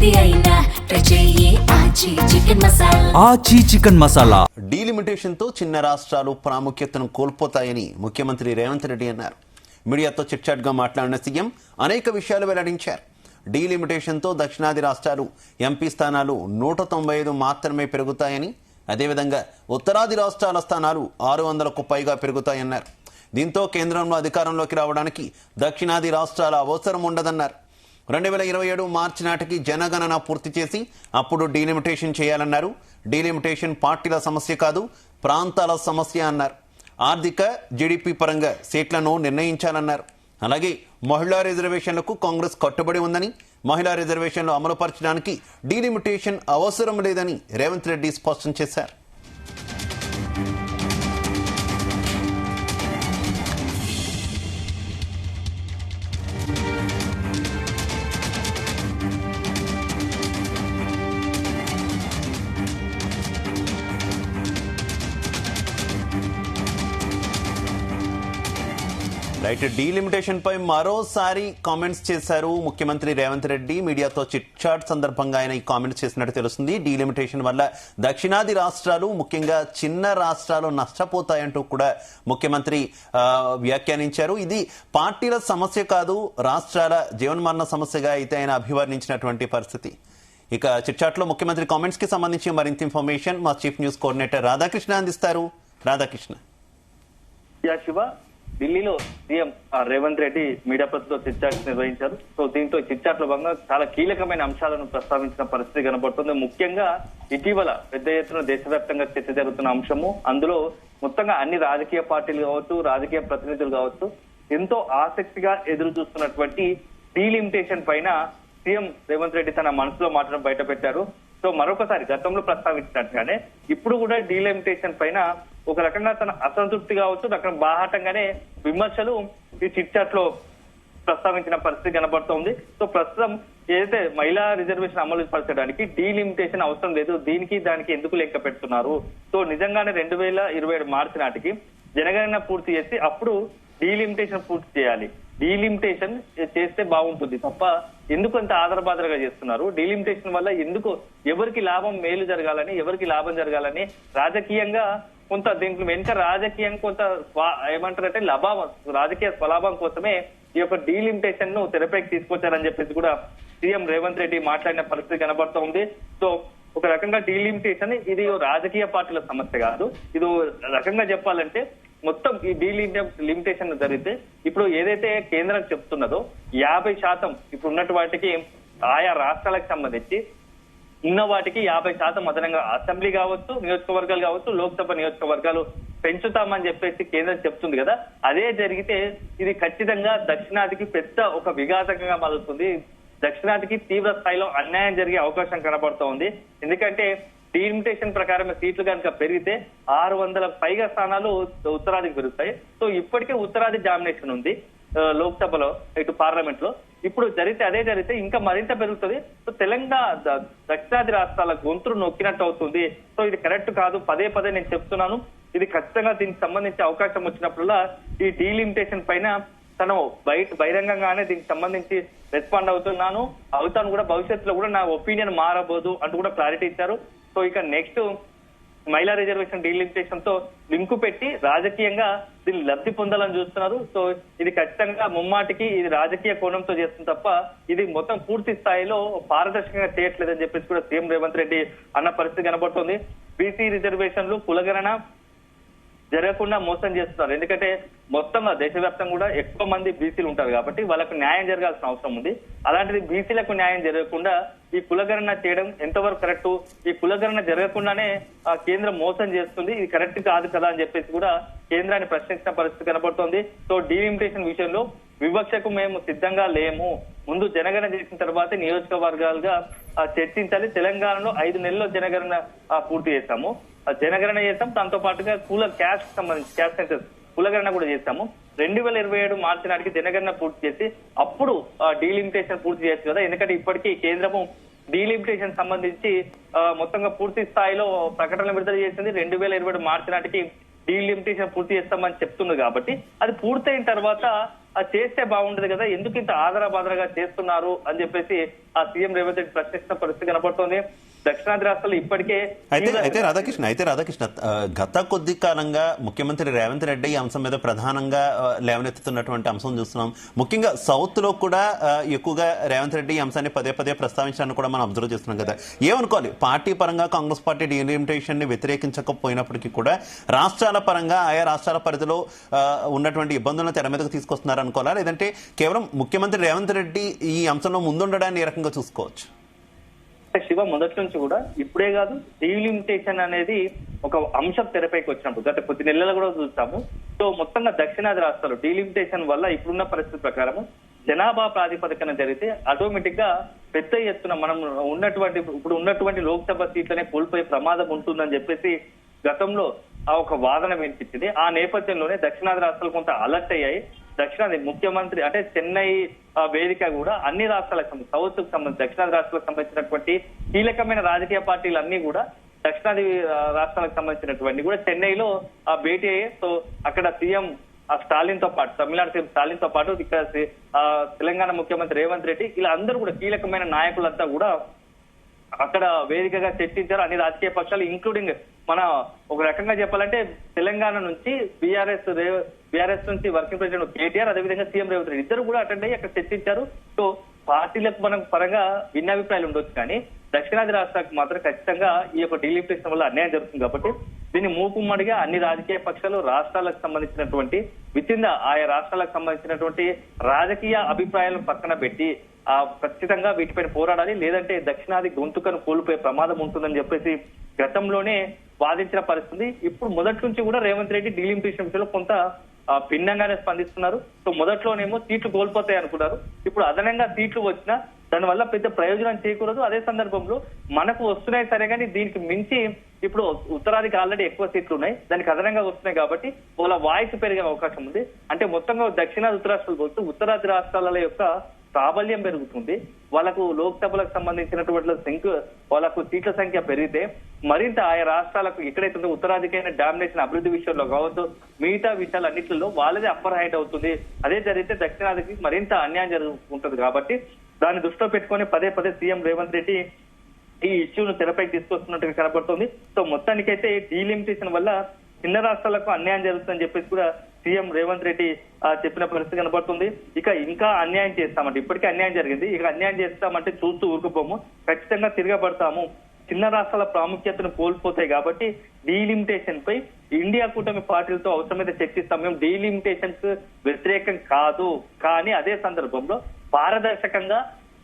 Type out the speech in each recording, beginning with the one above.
ఏది అయినా ట్రై చెయ్యి ఆచి చికెన్ మసాలా. ఆచి చికెన్ మసాలా. డీలిమిటేషన్ తో చిన్న రాష్ట్రాలు ప్రాముఖ్యతను కోల్పోతాయని ముఖ్యమంత్రి రేవంత్ రెడ్డి అన్నారు. మీడియాతో చిట్చాట్ గా మాట్లాడిన సీఎం అనేక విషయాలు వెల్లడించారు. డీలిమిటేషన్ తో దక్షిణాది రాష్ట్రాలు ఎంపీ స్థానాలు 195 మాత్రమే పెరుగుతాయని, అదేవిధంగా ఉత్తరాది రాష్ట్రాల స్థానాలు 600కు పైగా పెరుగుతాయన్నారు. దీంతో కేంద్రంలో అధికారంలోకి రావడానికి దక్షిణాది రాష్ట్రాల అవసరం ఉండదన్నారు. 2027 మార్చి నాటికి జనగణన పూర్తి చేసి అప్పుడు డీలిమిటేషన్ చేయాలన్నారు. డీలిమిటేషన్ పార్టీల సమస్య కాదు, ప్రాంతాల సమస్య అన్నారు. ఆర్థిక జీడీపీ పరంగా సీట్లను నిర్ణయించాలన్నారు. అలాగే మహిళా రిజర్వేషన్లకు కాంగ్రెస్ కట్టుబడి ఉందని, మహిళా రిజర్వేషన్లు అమలుపరచడానికి డీలిమిటేషన్ అవసరం లేదని రేవంత్ రెడ్డి స్పష్టం చేశారు. రైట్, డీలిమిటేషన్ పై మరోసారి కామెంట్స్ చేశారు ముఖ్యమంత్రి రేవంత్ రెడ్డి. మీడియాతో చిట్ చాట్ సందర్భంగా ఆయన ఈ కామెంట్స్ చేసినట్టు తెలుస్తుంది. డీలిమిటేషన్ వల్ల దక్షిణాది రాష్ట్రాలు, ముఖ్యంగా చిన్న రాష్ట్రాలు నష్టపోతాయంటూ కూడా ముఖ్యమంత్రి వ్యాఖ్యానించారు. ఇది పార్టీల సమస్య కాదు, రాష్ట్రాల జీవన్మరణ సమస్యగా అయితే ఆయన అభివర్ణించినటువంటి పరిస్థితి. ఇక చిట్ చాట్ లో ముఖ్యమంత్రి కామెంట్స్ కి సంబంధించి మరింత ఇన్ఫర్మేషన్ మా చీఫ్ న్యూస్ కోఆర్డినేటర్ రాధాకృష్ణ అందిస్తారు. రాధాకృష్ణ. శివ, ఢిల్లీలో సీఎం రేవంత్ రెడ్డి మీడియా ప్రతితో చిట్చాట్ నిర్వహించారు. సో దీంతో చిట్చాట్లో భాగంగా చాలా కీలకమైన అంశాలను ప్రస్తావించిన పరిస్థితి కనబడుతుంది. ముఖ్యంగా ఇటీవల పెద్ద ఎత్తున దేశవ్యాప్తంగా చర్చ జరుగుతున్న అంశము, అందులో మొత్తంగా అన్ని రాజకీయ పార్టీలు కావచ్చు, రాజకీయ ప్రతినిధులు కావచ్చు, ఎంతో ఆసక్తిగా ఎదురు చూస్తున్నటువంటి డీలిమిటేషన్ పైన సీఎం రేవంత్ రెడ్డి తన మనసులో మాటను బయట పెట్టారు. సో మరొకసారి గతంలో ప్రస్తావించినట్టుగానే ఇప్పుడు కూడా డీలిమిటేషన్ పైన ఒక రకంగా తన అసంతృప్తి కావచ్చు, రకం బాహాటంగానే విమర్శలు ఈ చిట్ చాట్ లో ప్రస్తావించిన పరిస్థితి కనబడుతోంది. సో ప్రస్తుతం ఏదైతే మహిళా రిజర్వేషన్ అమలు పరచడానికి డీలిమిటేషన్ అవసరం లేదు, దీనికి దానికి ఎందుకు లెక్క పెడుతున్నారు? సో నిజంగానే 2027 మార్చి నాటికి జనగణన పూర్తి చేసి అప్పుడు డీలిమిటేషన్ పూర్తి చేయాలి. డీలిమిటేషన్ చేస్తే బాగుంటుంది తప్ప ఎందుకు అంత ఆదరబాదరగా చేస్తున్నారు? డీలిమిటేషన్ వల్ల ఎందుకు ఎవరికి లాభం, మేలు జరగాలని, ఎవరికి లాభం జరగాలని రాజకీయంగా కొంత దీంట్లో వెనుక రాజకీయం కొంత ఏమంటారంటే రాజకీయ స్వలాభం కోసమే ఈ యొక్క డీలిమిటేషన్ ను తెరపైకి తీసుకొచ్చారని చెప్పేసి కూడా సీఎం రేవంత్ రెడ్డి మాట్లాడిన పరిస్థితి కనబడుతోంది. సో ఒక రకంగా డీలిమిటేషన్ ఇది రాజకీయ పార్టీల సమస్య కాదు. ఇది రకంగా చెప్పాలంటే మొత్తం ఈ డీలిమిటేషన్ జరిగితే ఇప్పుడు ఏదైతే కేంద్రం చెప్తున్నదో 50% ఇప్పుడు ఉన్నట్టు వాటికి ఆయా రాష్ట్రాలకు సంబంధించి ఉన్న వాటికి 50% అదనంగా అసెంబ్లీ కావచ్చు, నియోజకవర్గాలు కావచ్చు, లోక్సభ నియోజకవర్గాలు పెంచుతామని చెప్పేసి కేంద్రం చెప్తుంది కదా. అదే జరిగితే ఇది ఖచ్చితంగా దక్షిణాదికి పెద్ద ఒక విఘాతకంగా మారుతుంది. దక్షిణాదికి తీవ్ర స్థాయిలో అన్యాయం జరిగే అవకాశం కనబడుతోంది. ఎందుకంటే డీలిమిటేషన్ ప్రకారం సీట్లు కనుక పెరిగితే 600 పైగా స్థానాలు ఉత్తరాదికి పెరుగుతాయి. సో ఇప్పటికే ఉత్తరాది డామినేషన్ ఉంది లోక్సభలో, ఇటు పార్లమెంట్ లో. ఇప్పుడు అదే జరిగితే ఇంకా మరింత పెరుగుతుంది. సో తెలంగాణ దక్షిణాది రాష్ట్రాల గొంతులు నొక్కినట్టు అవుతుంది. సో ఇది కరెక్ట్ కాదు, పదే పదే నేను చెప్తున్నాను. ఇది ఖచ్చితంగా దీనికి సంబంధించి అవకాశం వచ్చినప్పుడల్లా ఈ డీలిమిటేషన్ పైన తను బహిరంగంగానే దీనికి సంబంధించి రెస్పాండ్ అవుతాను కూడా, భవిష్యత్తులో కూడా నా ఒపీనియన్ మారబోదు అంటూ కూడా క్లారిటీ ఇచ్చారు. సో ఇక నెక్స్ట్ మహిళా రిజర్వేషన్ డీలిమిటేషన్ తో లింకు పెట్టి రాజకీయంగా దీన్ని లబ్ధి పొందాలని చూస్తున్నారు. సో ఇది ఖచ్చితంగా ముమ్మాటికి ఇది రాజకీయ కోణంతో చేస్తుంది తప్ప ఇది మొత్తం పూర్తి స్థాయిలో పారదర్శకంగా చేయట్లేదని చెప్పేసి కూడా సీఎం రేవంత్ రెడ్డి అన్న పరిస్థితి కనబడుతోంది. బీసీ రిజర్వేషన్లు కులగణన జరగకుండా మోసం చేస్తున్నారు. ఎందుకంటే మొత్తంగా దేశవ్యాప్తంగా కూడా ఎక్కువ మంది బీసీలు ఉంటారు కాబట్టి వాళ్ళకు న్యాయం జరగాల్సిన అవసరం ఉంది. అలాంటిది బీసీలకు న్యాయం జరగకుండా ఈ కులగణన చేయడం ఎంతవరకు కరెక్ట్? ఈ కులగణన జరగకుండానే కేంద్రం మోసం చేస్తుంది, ఇది కరెక్ట్ కాదు కదా అని చెప్పేసి కూడా కేంద్రాన్ని ప్రశ్నించిన పరిస్థితి కనబడుతోంది. సో డీలిమిటేషన్ విషయంలో వివక్షకు మేము సిద్ధంగా లేము, ముందు జనగణన చేసిన తర్వాత నియోజకవర్గాలుగా చర్చించాలి. తెలంగాణలో 5 నెలల్లో జనగణన పూర్తి చేస్తాము, జనగణన చేస్తాం. దాంతో పాటుగా క్యాస్ట్ సంబంధించి క్యాస్ట్ సెన్సస్ కులగణన కూడా చేస్తాము. 2027 మార్చి నాటికి జనగణన పూర్తి చేసి అప్పుడు డీలిమిటేషన్ పూర్తి చేయొచ్చు కదా. ఎందుకంటే ఇప్పటికీ కేంద్రము డీలిమిటేషన్ సంబంధించి మొత్తంగా పూర్తి స్థాయిలో ప్రకటనలు విడుదల చేసింది. 2027 మార్చి నాటికి డీలిమిటేషన్ పూర్తి చేస్తామని చెప్తుంది కాబట్టి అది పూర్తయిన తర్వాత అది చేస్తే బాగుండదు కదా, ఎందుకు ఇంత ఆదరాబాదరగా చేస్తున్నారు అని చెప్పేసి ఆ సీఎం రేవంత్ రెడ్డి ప్రశ్నిస్తున్న పరిస్థితి కనబడుతోంది. దక్షిణాది రాష్ట్రాలు ఇప్పటికే అయితే రాధాకృష్ణ గత కొద్ది కాలంగా ముఖ్యమంత్రి రేవంత్ రెడ్డి ఈ అంశం మీద ప్రధానంగా లేవనెత్తుతున్నటువంటి అంశం చూస్తున్నాం. ముఖ్యంగా సౌత్ లో కూడా ఎక్కువగా రేవంత్ రెడ్డి ఈ అంశాన్ని పదే పదే ప్రస్తావించడాన్ని కూడా మనం అబ్జర్వ్ చేస్తున్నాం కదా. ఏమనుకోవాలి, పార్టీ పరంగా కాంగ్రెస్ పార్టీ డీలిమిటేషన్ ని వ్యతిరేకించకపోయినప్పటికీ కూడా రాష్ట్రాల పరంగా ఆయా రాష్ట్రాల పరిధిలో ఉన్నటువంటి ఇబ్బందులను తెర మీదకు తీసుకొస్తున్నారు అనుకోవాలా, లేదంటే కేవలం ముఖ్యమంత్రి రేవంత్ రెడ్డి ఈ అంశంలో ముందుండడాన్ని ఏ రకంగా చూసుకోవచ్చు? శివ మొదటి నుంచి కూడా ఇప్పుడే కాదు, డీలిమిటేషన్ అనేది ఒక అంశం తెరపైకి వచ్చినప్పుడు గత కొద్ది నెలలు కూడా చూస్తాము. సో మొత్తంగా దక్షిణాది రాష్ట్రాలు డీలిమిటేషన్ వల్ల ఇప్పుడున్న పరిస్థితి ప్రకారం జనాభా ప్రాతిపదికన జరిగితే ఆటోమేటిక్ గా పెద్ద ఎత్తున మనం ఇప్పుడు ఉన్నటువంటి లోక్సభ సీట్లనే కోల్పోయే ప్రమాదం ఉంటుందని చెప్పేసి గతంలో ఆ ఒక వాదన వినిపించింది. ఆ నేపథ్యంలోనే దక్షిణాది రాష్ట్రాలు కొంత అలర్ట్ అయ్యాయి. దక్షిణాది ముఖ్యమంత్రి అంటే చెన్నై వేదిక కూడా అన్ని రాష్ట్రాలకు సౌత్ కు సంబంధించి దక్షిణాది రాష్ట్రాలకు సంబంధించినటువంటి కీలకమైన రాజకీయ పార్టీలన్నీ కూడా దక్షిణాది రాష్ట్రాలకు సంబంధించినటువంటి కూడా చెన్నైలో భేటీ అయ్యాయి. సో అక్కడ సీఎం స్టాలిన్ తో పాటు తమిళనాడు సీఎం స్టాలిన్ తో పాటు ఇక్కడ తెలంగాణ ముఖ్యమంత్రి రేవంత్ రెడ్డి ఇలా అందరూ కూడా కీలకమైన నాయకులంతా కూడా అక్కడ వేదికగా చర్చించారు. అన్ని రాజకీయ పక్షాలు ఇంక్లూడింగ్ మన ఒక రకంగా చెప్పాలంటే తెలంగాణ నుంచి బీఆర్ఎస్ నుంచి వర్కింగ్ ప్రెసిడెంట్ కేటీఆర్, అదేవిధంగా సీఎం రేవంత్ రెడ్డి ఇద్దరు కూడా అటెండ్ అయ్యి అక్కడ చర్చించారు. సో పార్టీలకు మనం పరంగా భిన్నాభిప్రాయాలు ఉండొచ్చు, కానీ దక్షిణాది రాష్ట్రాలకు మాత్రం ఖచ్చితంగా ఈ యొక్క డీలిమిటేషన్ వల్ల అన్యాయం జరుగుతుంది కాబట్టి దీన్ని మూకుమ్మడిగా అన్ని రాజకీయ పక్షాలు రాష్ట్రాలకు సంబంధించినటువంటి వితిన్ ఆయా రాష్ట్రాలకు సంబంధించినటువంటి రాజకీయ అభిప్రాయాలను పక్కన పెట్టి ఖచ్చితంగా వీటిపైన పోరాడాలి, లేదంటే దక్షిణాది గొంతుకను కోల్పోయే ప్రమాదం ఉంటుందని చెప్పేసి గతంలోనే వాదించిన పరిస్థితి. ఇప్పుడు మొదటి నుంచి కూడా రేవంత్ రెడ్డి డీలిమిటేషన్ విషయంలో కొంత భిన్నంగానే స్పందిస్తున్నారు. సో మొదట్లోనేమో సీట్లు కోల్పోతాయి అనుకున్నారు, ఇప్పుడు అదనంగా సీట్లు వచ్చినా దానివల్ల పెద్ద ప్రయోజనం చేయకూడదు. అదే సందర్భంలో మనకు వస్తున్నాయి సరే, కానీ దీనికి మించి ఇప్పుడు ఉత్తరాదికి ఆల్రెడీ ఎక్కువ సీట్లు ఉన్నాయి, దానికి అదనంగా వస్తున్నాయి కాబట్టి వాళ్ళ వాయిస్ పెరిగే అవకాశం ఉంది. అంటే మొత్తంగా దక్షిణాది ఉత్తరాష్ట్రాలు పోతే ఉత్తరాది రాష్ట్రాల యొక్క ప్రాబల్యం పెరుగుతుంది. వాళ్ళకు లోక్సభలకు సంబంధించినటువంటి వాళ్ళకు సీట్ల సంఖ్య పెరిగితే మరింత ఆయా రాష్ట్రాలకు ఎక్కడైతే ఉత్తరాదికైన డామినేషన్ అభివృద్ధి విషయంలో కావచ్చు, మిగతా విషయాలు అన్నింటిలో వాళ్ళదే అప్పర్ హైట్ అవుతుంది. అదే జరిగితే దక్షిణాదికి మరింత అన్యాయం జరుగుతుంటది కాబట్టి దాన్ని దృష్టిలో పెట్టుకొని పదే పదే సీఎం రేవంత్ రెడ్డి ఈ ఇష్యూను తెరపైకి తీసుకొస్తున్నట్టుగా కనబడుతుంది. సో మొత్తానికైతే డీలిమిటేషన్ వల్ల చిన్న రాష్ట్రాలకు అన్యాయం జరుగుతుందని చెప్పేసి కూడా సీఎం రేవంత్ రెడ్డి చెప్పిన పరిస్థితి కనబడుతుంది. ఇంకా అన్యాయం చేస్తామంటే, ఇప్పటికే అన్యాయం జరిగింది, ఇక అన్యాయం చేస్తామంటే చూస్తూ ఊరుకుపోము, ఖచ్చితంగా తిరగబడతాము. చిన్న రాష్ట్రాల ప్రాముఖ్యతను కోల్పోతాయి కాబట్టి డీలిమిటేషన్ పై ఇండియా కూటమి పార్టీలతో అవసరమైతే చర్చిస్తాం. మేము డీలిమిటేషన్ కు వ్యతిరేకం కాదు, కానీ అదే సందర్భంలో పారదర్శకంగా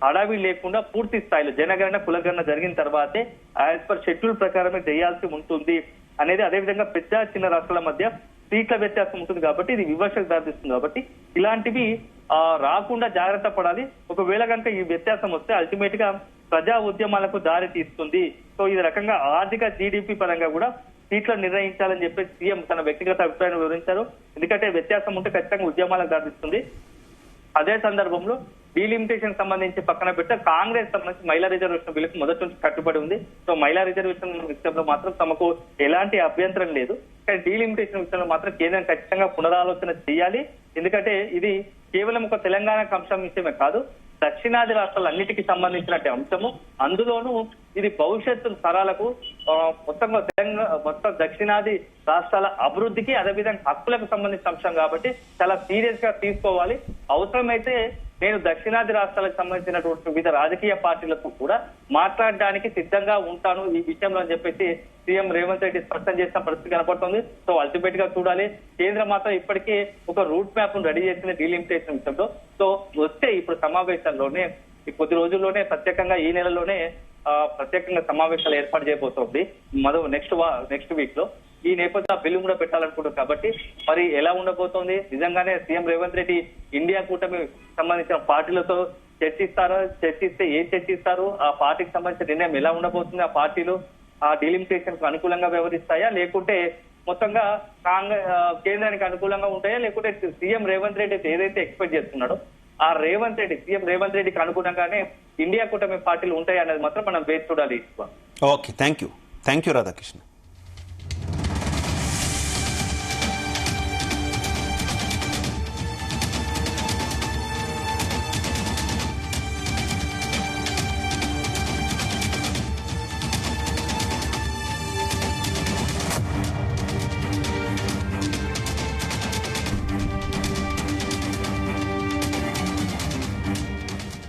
అడవి లేకుండా పూర్తి స్థాయిలో జనగణన కులగణన జరిగిన తర్వాతే యాజ్ పర్ షెడ్యూల్ ప్రకారమే చేయాల్సి ఉంటుంది అనేది. అదేవిధంగా పెద్ద చిన్న రాష్ట్రాల మధ్య సీట్ల వ్యత్యాసం ఉంటుంది కాబట్టి ఇది వివక్షకు దారితీస్తుంది. కాబట్టి ఇలాంటివి రాకుండా జాగ్రత్త పడాలి. ఒకవేళ కనుక ఈ వ్యత్యాసం వస్తే అల్టిమేట్ గా ప్రజా ఉద్యమాలకు దారి తీస్తుంది. సో ఈ రకంగా ఆర్థిక జీడిపి పరంగా కూడా సీట్లను నిర్ణయించాలని చెప్పేసి సీఎం తన వ్యక్తిగత అభిప్రాయాన్ని వివరించారు. ఎందుకంటే వ్యత్యాసం ఉంటే ఖచ్చితంగా ఉద్యమాలకు దారితీస్తుంది. అదే సందర్భంలో డీలిమిటేషన్ సంబంధించి పక్కన పెట్టే కాంగ్రెస్ సంబంధించి మహిళా రిజర్వేషన్ బిల్లుకు మొదటి నుంచి కట్టుబడి ఉంది. సో మహిళా రిజర్వేషన్ విషయంలో మాత్రం తమకు ఎలాంటి అభ్యంతరం లేదు, కానీ డీలిమిటేషన్ విషయంలో మాత్రం కేంద్రం ఖచ్చితంగా పునరాలోచన చేయాలి. ఎందుకంటే ఇది కేవలం ఒక తెలంగాణకు అంశం విషయమే కాదు, దక్షిణాది రాష్ట్రాలన్నిటికీ సంబంధించినట్టు అంశము. అందులోనూ ఇది భవిష్యత్తు తరాలకు మొత్తం దక్షిణాది రాష్ట్రాల అభివృద్ధికి అదేవిధంగా హక్కులకు సంబంధించిన అంశం కాబట్టి చాలా సీరియస్ గా తీసుకోవాలి. అవసరమైతే నేను దక్షిణాది రాష్ట్రాలకు సంబంధించినటువంటి వివిధ రాజకీయ పార్టీలకు కూడా మాట్లాడడానికి సిద్ధంగా ఉంటాను ఈ విషయంలో అని చెప్పేసి సీఎం రేవంత్ రెడ్డి స్పష్టం చేసిన పరిస్థితి కనపడుతుంది. సో అల్టిమేట్ గా చూడాలి. కేంద్రం మాత్రం ఇప్పటికే ఒక రూట్ మ్యాప్ ను రెడీ చేసిన డీలిమిటేషన్ విషయంలో. సో వస్తే ఇప్పుడు సమావేశాల్లోనే ఈ కొద్ది రోజుల్లోనే ప్రత్యేకంగా ఈ నెలలోనే ప్రత్యేకంగా సమావేశాలు ఏర్పాటు చేయబోతోంది నెక్స్ట్ వీక్ లో. ఈ నేపథ్యంలో బిల్లు కూడా పెట్టాలనుకుంటున్నారు కాబట్టి మరి ఎలా ఉండబోతోంది, నిజంగానే సీఎం రేవంత్ రెడ్డి ఇండియా కూటమి సంబంధించిన పార్టీలతో చర్చిస్తే ఏం చర్చిస్తారు, ఆ పార్టీకి సంబంధించిన నిర్ణయం ఎలా ఉండబోతుంది, ఆ పార్టీలు ఆ డీలిమిటేషన్ కు అనుకూలంగా వ్యవహరిస్తాయా లేకుంటే మొత్తంగా కేంద్రానికి అనుకూలంగా ఉంటాయా, లేకుంటే సీఎం రేవంత్ రెడ్డి ఏదైతే ఎక్స్పెక్ట్ చేస్తున్నాడో ఆ సీఎం రేవంత్ రెడ్డికి అనుగుణంగానే ఇండియా కూటమి పార్టీలు ఉంటాయి అనేది మాత్రం మనం వేచి చూడాలి. Okay, thank you Radhakrishna.